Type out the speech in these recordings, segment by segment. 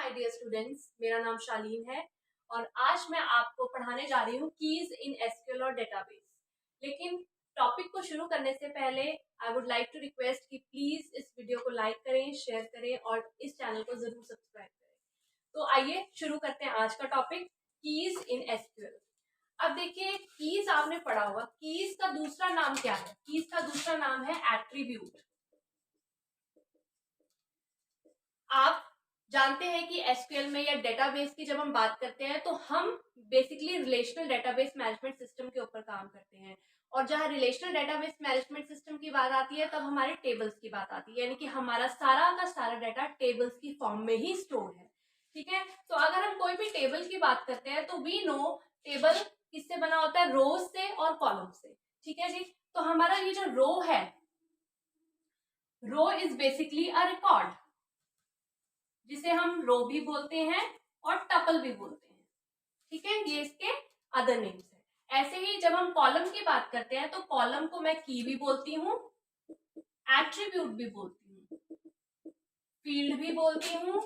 My dear students, मेरा नाम शालीन है और आज मैं आपको पढ़ाने जा रही हूँ कीज इन एसक्यूएल और डेटाबेस। लेकिन टॉपिक को शुरू करने से पहले I would like to request कि प्लीज इस वीडियो को लाइक करें, शेयर करें और इस चैनल को जरूर सब्सक्राइब करें। तो आइए शुरू करते हैं आज का टॉपिक, कीज इन एसक्यूएल। अब देखिए, कीज आपने पढ़ा होगा, कीज का दूसरा नाम क्या है? कीज का दूसरा नाम है एट्रीब्यूट। आप जानते हैं कि एसक्यूएल में या डेटाबेस की जब हम बात करते हैं तो हम basically relational database management system के ऊपर काम करते हैं, और जहां रिलेशनल डेटाबेस मैनेजमेंट सिस्टम की बात आती है तब हमारे टेबल्स की बात आती है, यानी कि हमारा सारा का सारा डाटा टेबल्स की फॉर्म में ही स्टोर है। ठीक है, तो अगर हम कोई भी टेबल की बात करते हैं तो वी नो टेबल किससे बना होता है? रोज से और कॉलम से। ठीक है जी, तो हमारा ये जो रो है, रो इज बेसिकली अ रिकॉर्ड, जिसे हम रो भी बोलते हैं और टपल भी बोलते हैं। ठीक है, ये इसके अदर नेम्स है। ऐसे ही जब हम कॉलम की बात करते हैं तो कॉलम को मैं की भी बोलती हूँ, एट्रीब्यूट भी बोलती हूँ, फील्ड भी बोलती हूँ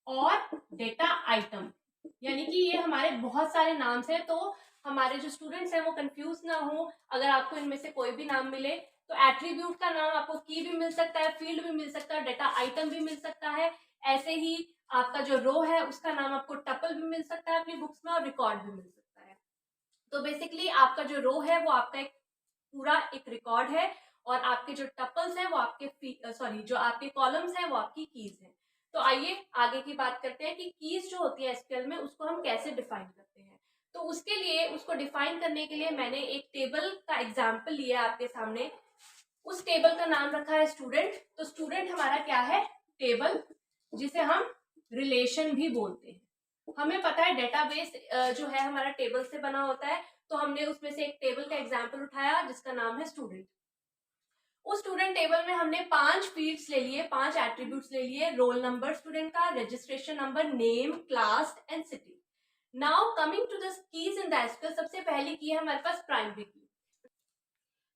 और डेटा आइटम, यानी कि ये हमारे बहुत सारे नाम्स हैं। तो हमारे जो स्टूडेंट्स हैं वो कंफ्यूज ना हो, अगर आपको इनमें से कोई भी नाम मिले तो एट्रीब्यूट का नाम आपको की भी मिल सकता है, फील्ड भी मिल सकता है, डेटा आइटम भी मिल सकता है। ऐसे ही आपका जो रो है उसका नाम आपको टपल भी मिल सकता है अपनी बुक्स में, और रिकॉर्ड भी मिल सकता है। तो बेसिकली आपका जो रो है वो आपका एक पूरा एक रिकॉर्ड है, और आपके जो टपल्स हैं वो आपके जो आपके कॉलम्स हैं वो आपकी कीज हैं। तो आइए आगे की बात करते हैं कि कीज जो होती है एसक्यूएल में उसको हम कैसे डिफाइन करते हैं। तो उसके लिए, उसको डिफाइन करने के लिए मैंने एक टेबल का एग्जाम्पल लिया आपके सामने। उस टेबल का नाम रखा है स्टूडेंट। तो स्टूडेंट हमारा क्या है? टेबल, जिसे हम रिलेशन भी बोलते हैं। हमें पता है डेटाबेस जो है हमारा टेबल से बना होता है, तो हमने उसमें से एक टेबल का एग्जाम्पल उठाया जिसका नाम है स्टूडेंट। उस स्टूडेंट टेबल में हमने 5 फील्ड्स ले लिए, 5 एट्रीब्यूट्स ले लिए। रोल नंबर स्टूडेंट का, registration number, name, class and city. Now coming to the keys in the SQL, सबसे पहली की है हमारे पास प्राइमरी की।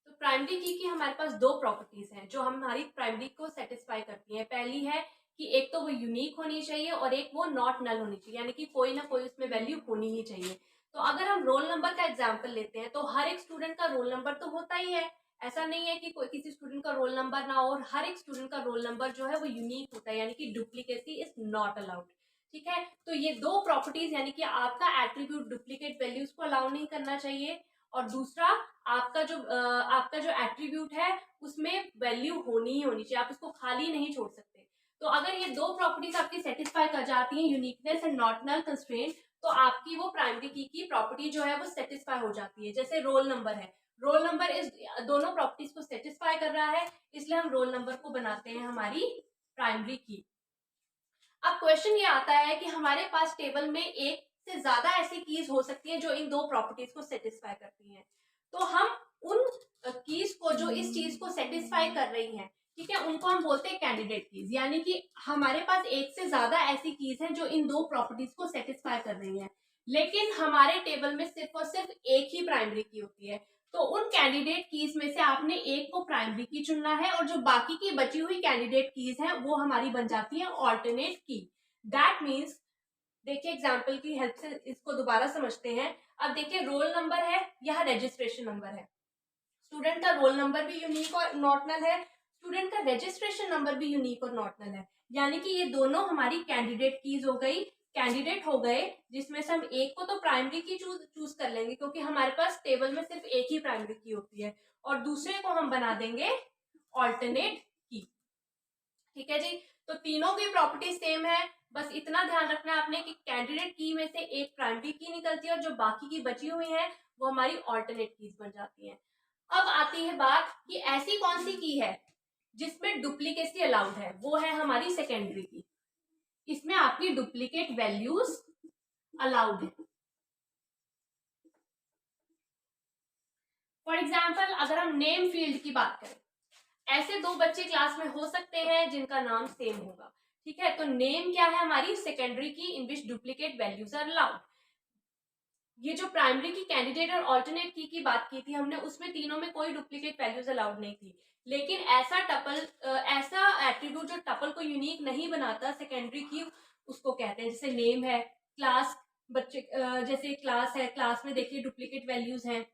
तो प्राइमरी की हमारे पास दो प्रॉपर्टीज हैं जो हमारी प्राइमरी को सेटिस्फाई करती हैं। पहली है कि एक तो वो यूनिक होनी चाहिए और एक वो नॉट नल होनी चाहिए, यानी कि कोई ना कोई उसमें वैल्यू होनी ही चाहिए। तो अगर हम रोल नंबर का एग्जाम्पल लेते हैं तो हर एक स्टूडेंट का रोल नंबर तो होता ही है। ऐसा नहीं है कि कोई किसी स्टूडेंट का रोल नंबर ना हो, और हर एक स्टूडेंट का रोल नंबर जो है वो यूनिक होता है, यानी कि डुप्लीकेसी इज नॉट अलाउड। ठीक है, तो ये दो प्रॉपर्टीज, यानी कि आपका एट्रीब्यूट डुप्लीकेट वैल्यूज को अलाउ नहीं करना चाहिए, और दूसरा आपका जो एट्रीब्यूट है उसमें वैल्यू होनी ही होनी चाहिए, आप उसको खाली नहीं छोड़ सकते। तो अगर ये दो प्रॉपर्टीज आपकी सेटिस्फाई कर जाती हैं, uniqueness and not null constraint, तो आपकी वो प्राइमरी की प्रॉपर्टी जो है वो सेटिस्फाई हो जाती है। जैसे रोल नंबर है, रोल नंबर इस दोनों प्रॉपर्टीज को सेटिस्फाई कर रहा है, इसलिए हम रोल नंबर को बनाते हैं हमारी प्राइमरी की। अब क्वेश्चन ये आता है कि हमारे पास टेबल में एक से ज्यादा ऐसी कीज हो सकती है जो इन दो प्रॉपर्टीज को सेटिस्फाई करती हैं। तो हम उन कीज को जो इस चीज को सेटिस्फाई कर रही हैं, ठीक है, उनको हम बोलते हैं कैंडिडेट कीज। यानी कि हमारे पास एक से ज्यादा ऐसी कीज हैं जो इन दो प्रॉपर्टीज को सेटिस्फाई कर रही हैं, लेकिन हमारे टेबल में सिर्फ और सिर्फ एक ही प्राइमरी की होती है। तो उन कैंडिडेट कीज में से आपने एक को प्राइमरी की चुनना है, और जो बाकी की बची हुई कैंडिडेट कीज हैं वो हमारी बन जाती है ऑल्टरनेट की। दैट मीन्स, देखिए एग्जाम्पल की हेल्प से इसको दोबारा समझते हैं। अब देखिए, रोल नंबर है, यह रजिस्ट्रेशन नंबर है। स्टूडेंट का रोल नंबर भी यूनिक और नॉट नल है, स्टूडेंट का रजिस्ट्रेशन नंबर भी यूनिक और नॉट नल है, यानी कि ये दोनों हमारी कैंडिडेट कीज हो गई, कैंडिडेट हो गए, जिसमें से हम एक को तो प्राइमरी की चूज कर लेंगे क्योंकि हमारे पास टेबल में सिर्फ एक ही प्राइमरी की होती है, और दूसरे को हम बना देंगे ऑल्टरनेट की। ठीक है जी, तो तीनों की प्रॉपर्टी सेम है, बस इतना ध्यान रखना है आपने कि कैंडिडेट की में से एक प्राइमरी की निकलती है और जो बाकी की बची हुई है वो हमारी ऑल्टरनेट कीज बन जाती है। अब आती है बात कि ऐसी कौन सी की है जिसमें डुप्लीकेसी अलाउड है, वो है हमारी सेकेंडरी की। इसमें आपकी डुप्लीकेट वैल्यूज अलाउड है। फॉर एग्जाम्पल, अगर हम नेम फील्ड की बात करें, ऐसे दो बच्चे क्लास में हो सकते हैं जिनका नाम सेम होगा। ठीक है, तो नेम क्या है? हमारी सेकेंडरी की इन विच डुप्लीकेट वैल्यूज आर अलाउड। ये जो प्राइमरी की, कैंडिडेट और ऑल्टरनेट की बात की थी हमने, उसमें तीनों में कोई डुप्लीकेट वैल्यूज अलाउड नहीं थी, लेकिन ऐसा एट्रीब्यूट जो टपल को यूनिक नहीं बनाता सेकेंडरी की, उसको कहते हैं। जैसे नेम है, क्लास, बच्चे जैसे क्लास है, क्लास में देखिए डुप्लीकेट वैल्यूज हैं,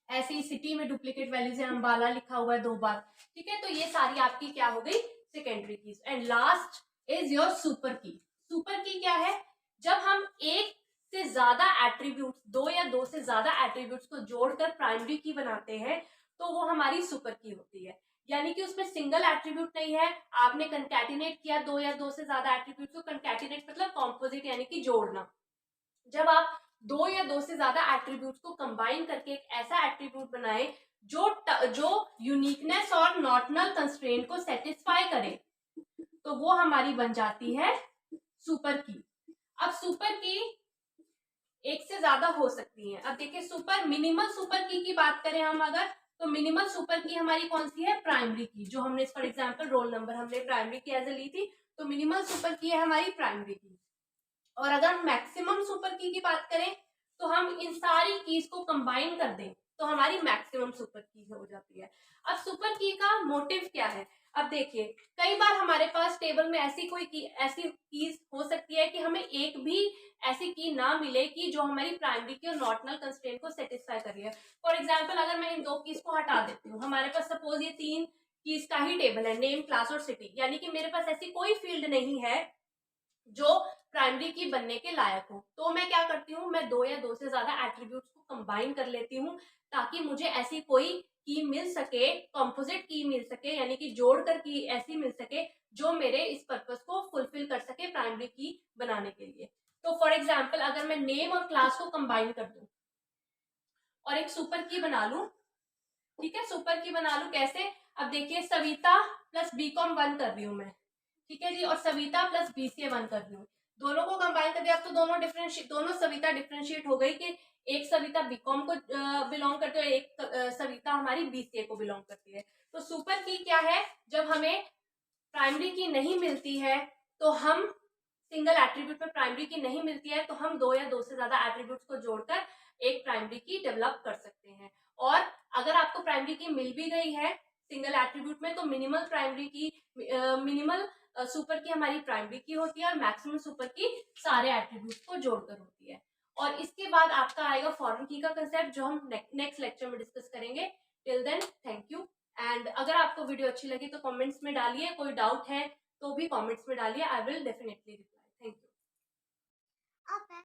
ऐसे ही सिटी में डुप्लीकेट वैल्यूज है, अम्बाला लिखा हुआ है 2 बार, ठीक है। तो ये सारी आपकी क्या हो गई, secondary keys. And last is your super की। सुपर की क्या है, जब हम एक से ज्यादा एट्रीब्यूट्स, 2 या 2 से ज्यादा एट्रीब्यूट्स को जोड़कर प्राइमरी की बनाते हैं तो वो हमारी सुपर की होती है। यानी कि उसमें सिंगल एट्रीब्यूट नहीं है, आपने कंकैटिनेट किया 2 या 2 से ज्यादा एट्रीब्यूट्स को। कंकैटिनेट मतलब कॉम्पोजिट यानी कि जोड़ना। जब आप 2 या 2 से ज्यादा एट्रीब्यूट्स को कंबाइन करके एक ऐसा एट्रीब्यूट बनाए जो यूनिकनेस और नॉर्मल कंस्ट्रेंट को सेटिस्फाई करे, तो वो हमारी बन जाती है सुपर की। अब सुपर की एक से ज्यादा हो सकती है। अब देखिए सुपर, मिनिमल सुपर की बात करें हम अगर, तो मिनिमल सुपर की हमारी कौन सी है, प्राइमरी की। जो हमने फॉर एग्जांपल रोल नंबर हमने प्राइमरी की एज ए ली थी, तो मिनिमल सुपर की है हमारी प्राइमरी की। और अगर हम मैक्सिमम सुपर की बात करें तो हम इन सारी कीज को कंबाइन कर दें तो हमारी मैक्सिमम सुपर की हो जाती है। अब सुपर की का मोटिव क्या है, अब देखिए कई बार हमारे पास टेबल में ऐसी कीज हो सकती है कि हमें एक भी ऐसी की ना मिले कि जो हमारी प्राइमरी की और नॉर्मल कंस्ट्रेंट को सेटिस्फाई कर रही है। फॉर एग्जाम्पल अगर मैं इन 2 कीज को हटा देती हूँ, हमारे पास सपोज ये 3 कीज का ही टेबल है, नेम, क्लास और सिटी, यानी कि मेरे पास ऐसी कोई फील्ड नहीं है जो प्राइमरी की बनने के लायक हो, तो मैं क्या करती हूँ, मैं 2 या 2 से ज्यादा एट्रीब्यूट्स को कंबाइन कर लेती हूँ ताकि मुझे ऐसी कोई की मिल सके, कंपोजिट की मिल सके, यानी कि जोड़कर की ऐसी मिल सके जो मेरे इस पर्पस को फुलफिल कर सके प्राइमरी की बनाने के लिए। तो फॉर एग्जाम्पल अगर मैं नेम और क्लास को कंबाइन कर दूं और एक सुपर की बना लूं, ठीक है, सुपर की बना लूं कैसे, अब देखिए सविता प्लस बीकॉम 1 कर रही हूं मैं, ठीक है जी, और सविता प्लस बीसीए 1 कर रही हूँ, दोनों को कंबाइन कर दिया। अब तो दोनों सविता डिफरेंशिएट हो गई कि एक सविता बीकॉम को बिलोंग करती है और एक सविता हमारी बीसीए को बिलोंग करती है। तो सुपर की क्या है, जब हमें प्राइमरी की नहीं मिलती है तो हम सिंगल एट्रीब्यूट में प्राइमरी की नहीं मिलती है तो हम 2 या 2 से ज्यादा एट्रीब्यूट्स को जोड़कर एक प्राइमरी की डेवलप कर सकते हैं। और अगर आपको प्राइमरी की मिल भी गई है सिंगल एट्रीब्यूट में तो मिनिमल सुपर की हमारी प्राइमरी की होती है और मैक्सिमम सुपर की सारे एट्रीब्यूट्स को जोड़कर होती है। और इसके बाद आपका आएगा फॉरेन की का कंसेप्ट जो हम नेक्स्ट लेक्चर में डिस्कस करेंगे। Till then thank you. And अगर आपको वीडियो अच्छी लगी तो कमेंट्स में डालिए, कोई डाउट है तो भी कमेंट्स में डालिए, I will definitely reply. Thank you.